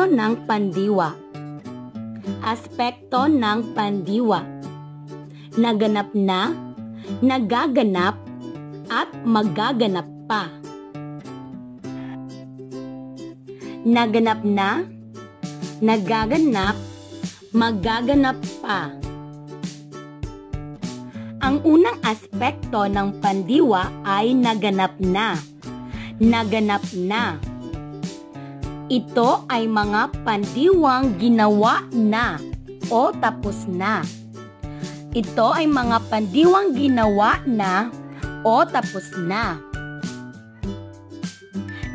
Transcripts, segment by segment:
ng pandiwa. Aspekto ng pandiwa. Naganap na, nagaganap, at magaganap pa. Naganap na, nagaganap, magaganap pa. Ang unang aspekto ng pandiwa ay naganap na. Naganap na. Ito ay mga pandiwang ginawa na o tapos na. Ito ay mga pandiwang ginawa na o tapos na.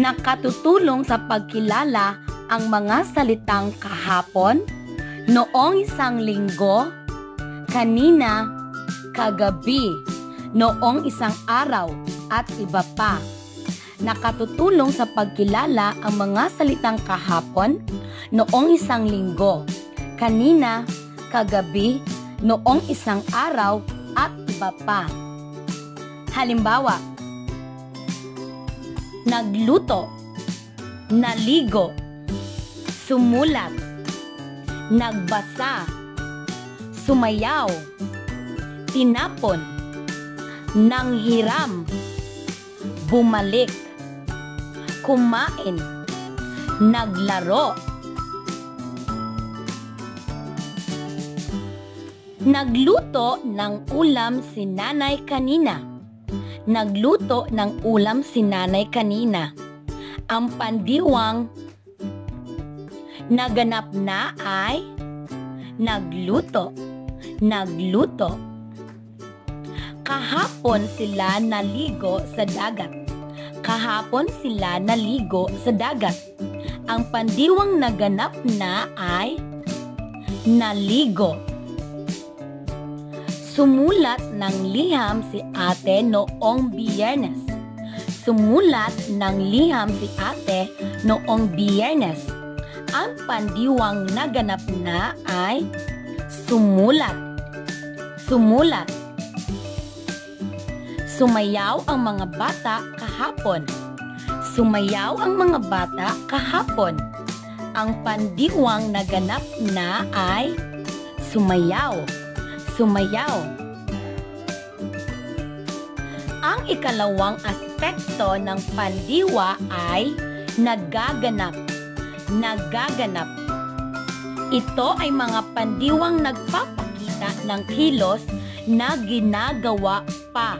Nakatutulong sa pagkilala ang mga salitang kahapon, noong isang linggo, kanina, kagabi, noong isang araw, at iba pa. Nakatutulong sa pagkilala ang mga salitang kahapon, noong isang linggo, kanina, kagabi, noong isang araw, at iba pa. Halimbawa, nagluto, naligo, sumulat, nagbasa, sumayaw, tinapon, nanghiram, bumalik, kumain, naglaro. Nagluto ng ulam si nanay kanina. Nagluto ng ulam si nanay kanina. Ang pandiwang naganap na ay nagluto. Nagluto. Kahapon sila naligo sa dagat. Kahapon sila naligo sa dagat. Ang pandiwang naganap na ay naligo. Sumulat ng liham si ate noong Biyernes. Sumulat ng liham si ate noong Biyernes. Ang pandiwang naganap na ay sumulat. Sumulat. Sumayaw ang mga bata kahapon. Sumayaw ang mga bata kahapon. Ang pandiwang naganap na ay sumayaw. Sumayaw. Ang ikalawang aspekto ng pandiwa ay nagaganap. Nagaganap. Ito ay mga pandiwang nagpapakita ng kilos na ginagawa pa.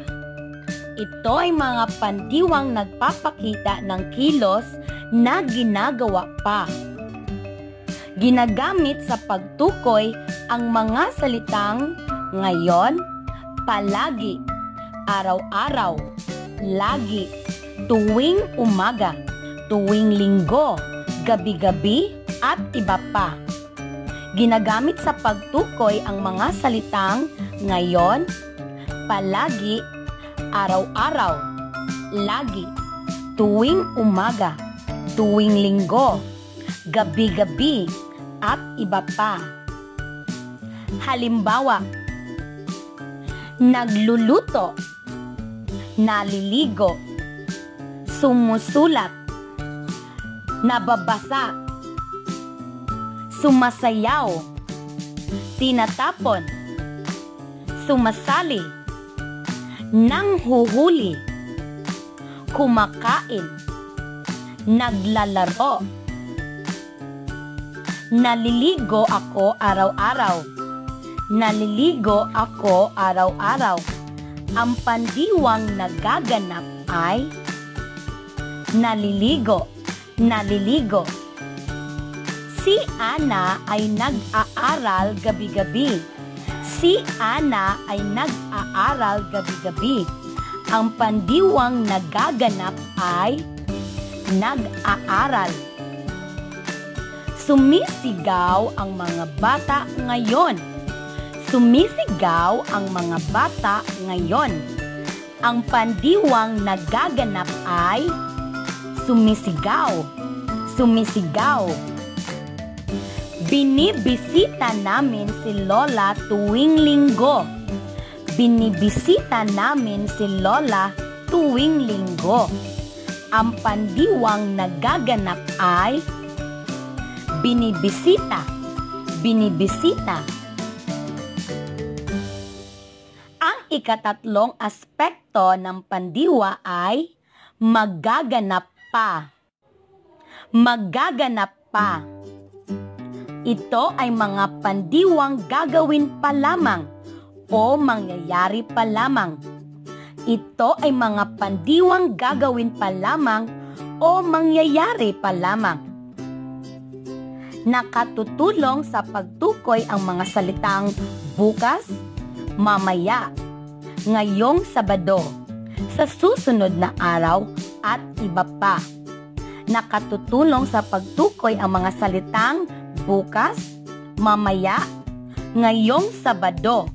Ito ay mga pandiwang nagpapakita ng kilos na ginagawa pa. Ginagamit sa pagtukoy ang mga salitang ngayon, palagi, araw-araw, lagi, tuwing umaga, tuwing linggo, gabi-gabi, at iba pa. Ginagamit sa pagtukoy ang mga salitang ngayon, palagi, araw-araw, lagi, tuwing umaga, tuwing linggo, gabi-gabi, at iba pa. Halimbawa, nagluluto, naliligo, sumusulat, nababasa, sumasayaw, tinatapon, sumasali, nanghuhuli, kumakain, naglalaro. Naliligo ako araw-araw. Naliligo ako araw-araw. Ang pandiwang nagaganap ay naliligo. Naliligo. Si Ana ay nag-aaral gabi-gabi. Si Ana ay nag-aaral gabi-gabi. Ang pandiwang nagaganap ay nag-aaral. Sumisigaw ang mga bata ngayon. Sumisigaw ang mga bata ngayon. Ang pandiwang nagaganap ay sumisigaw. Sumisigaw. Binibisita namin si Lola tuwing linggo. Binibisita namin si Lola tuwing linggo. Ang pandiwang nagaganap ay binibisita, binibisita. Ang ikatatlong aspekto ng pandiwa ay magaganap pa. Magaganap pa. Ito ay mga pandiwang gagawin pa lamang o mangyayari pa lamang. Ito ay mga pandiwang gagawin pa lamang o mangyayari pa lamang. Nakatutulong sa pagtukoy ang mga salitang bukas, mamaya, ngayong Sabado, sa susunod na araw at iba pa. Nakatutulong sa pagtukoy ang mga salitang bukas, mamaya, ngayong Sabado,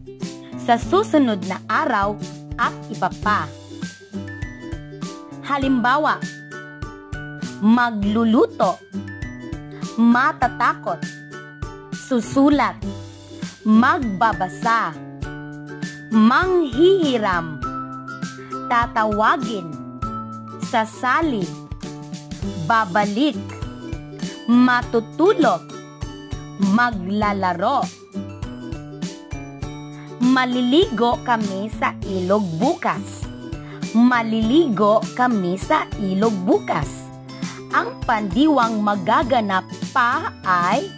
sa susunod na araw at iba pa. Halimbawa, magluluto, matatakot, susulat, magbabasa, manghihiram, tatawagin, sasali, babalik, matutulog, maglalaro. Maliligo kami sa ilog bukas. Maliligo kami sa ilog bukas. Ang pandiwang magaganap pa ay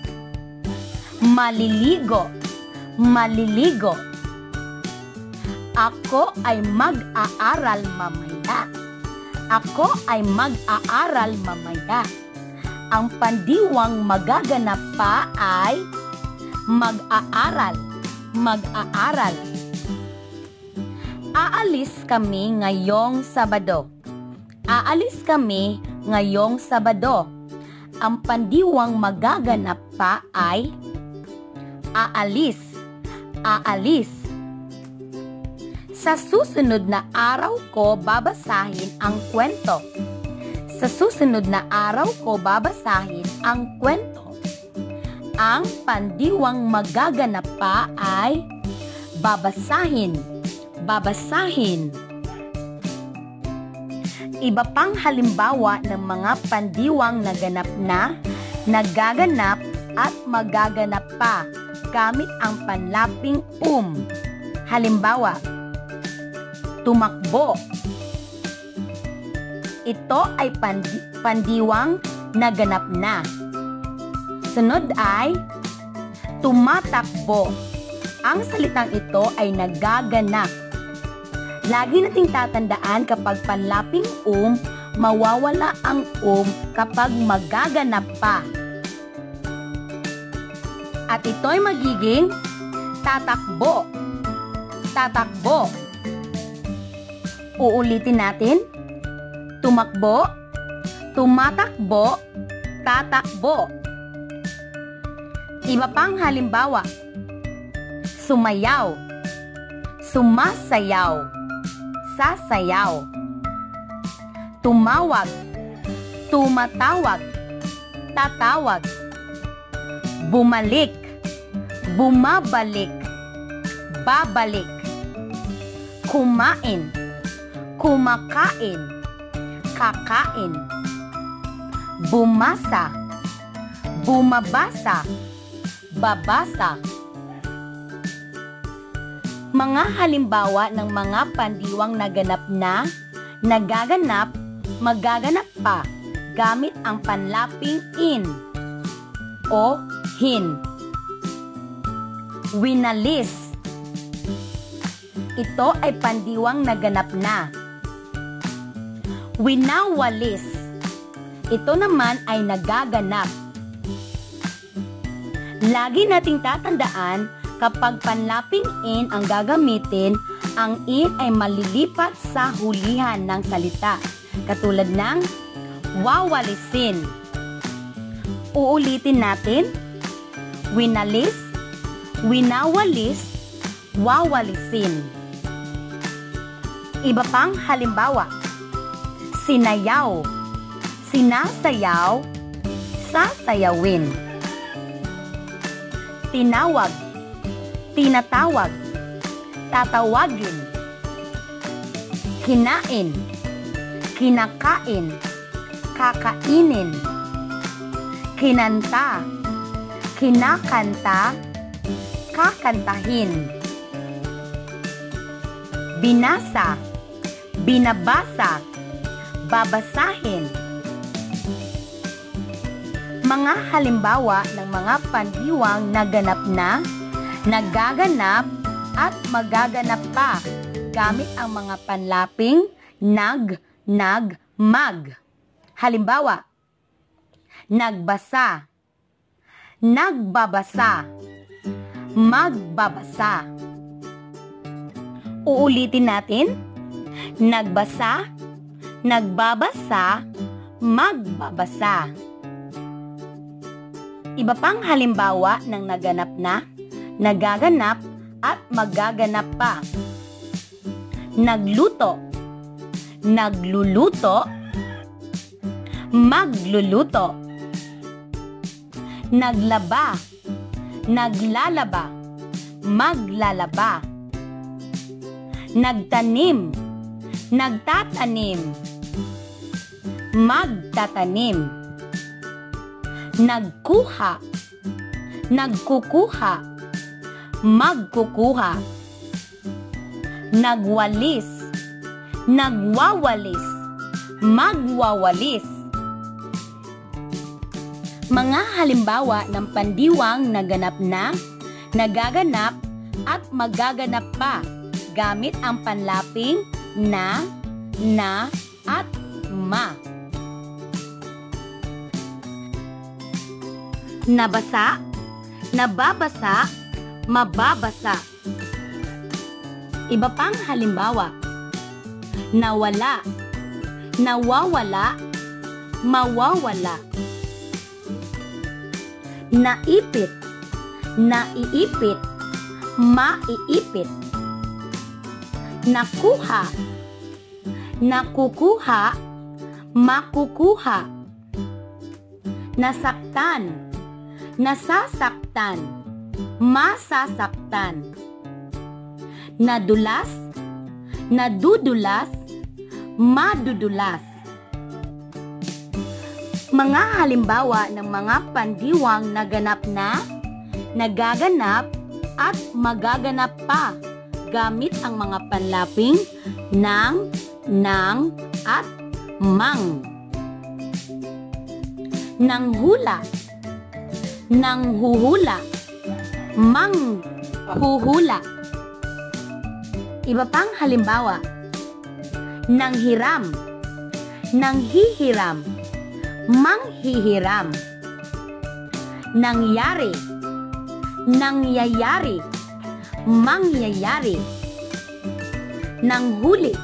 maliligo, maliligo. Ako ay mag-aaral mamaya. Ako ay mag-aaral mamaya. Ang pandiwang magaganap pa ay mag-aaral, mag-aaral. Aalis kami ngayong Sabado. Aalis kami ngayong Sabado. Ang pandiwang magaganap pa ay aalis, aalis. Sa susunod na araw ko babasahin ang kwento. Sa susunod na araw ko babasahin ang kwento. Ang pandiwang magaganap pa ay babasahin, babasahin. Iba pang halimbawa ng mga pandiwang naganap na, nagaganap at magaganap pa gamit ang panlaping Halimbawa, tumakbo. Ito ay pandiwang naganap na. Sunod ay tumatakbo. Ang salitang ito ay nagaganap. Lagi nating tatandaan kapag panlaping mawawala ang kapag magaganap pa. At ito'y magiging tatakbo. Tatakbo. Uulitin natin. Tumakbo, tumatakbo, tatakbo. Iba pang halimbawa. Sumayaw, sumasayaw, sasayaw. Tumawag, tumatawag, tatawag. Bumalik, bumabalik, babalik. Kumain, kumakain, kakain. Bumasa, bumabasa, babasa. Mga halimbawa ng mga pandiwang naganap na, nagaganap, magaganap pa gamit ang panlaping in o hin. Winalis. Ito ay pandiwang naganap na. Winawalis. Ito naman ay nagaganap. Lagi nating tatandaan kapag panlaping in ang gagamitin, ang in ay malilipat sa hulihan ng salita. Katulad ng wawalisin. Uulitin natin. Winalis, winawalis, wawalisin. Iba pang halimbawa. Sinayaw, sinasayaw, sasayawin. Tinawag, tinatawag, tatawagin. Kinain, kinakain, kakainin. Kinanta, kinakanta, kakantahin. Binasa, binabasa, babasahin. Mga halimbawa ng mga pandiwang na ganap na, nagaganap, at magaganap pa gamit ang mga panlaping nag, mag. Halimbawa, nagbasa, nagbabasa, magbabasa. Uulitin natin, nagbasa, nagbabasa, magbabasa. Iba pang halimbawa ng naganap na, nagaganap, at magaganap pa. Nagluto, nagluluto, magluluto. Naglaba, naglalaba, maglalaba. Nagtanim, nagtatanim, magtatanim. Nagkuha, nagkukuha, magkukuha. Nagwalis, nagwawalis, magwawalis. Mga halimbawa ng pandiwang naganap na, nagaganap, at magaganap pa gamit ang panlaping na, at ma. Nabasa, nababasa, mababasa. Iba pang halimbawa, nawala, nawawala, mawawala. Naipit, naiipit, maiipit. Nakuha, nakukuha, makukuha. Nasaktan, nasasaktan, masasaktan. Nadulas, nadudulas, madudulas. Mga halimbawa ng mga pandiwang naganap na, nagaganap, at magaganap pa gamit ang mga panlaping nang, at mang. Nanghula, nanghuhula, manghuhula. Iba pang halimbawa, nanghiram, nanghihiram, manghihiram. Nangyari, nangyayari, mangyayari. Nanghuli,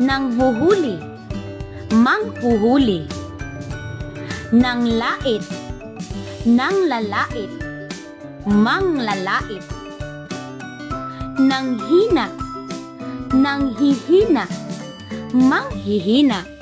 nanghuhuli, manghuhuli. Nanglait, nanglalait, manglalait. Nanghina, nanghihina, manghihina.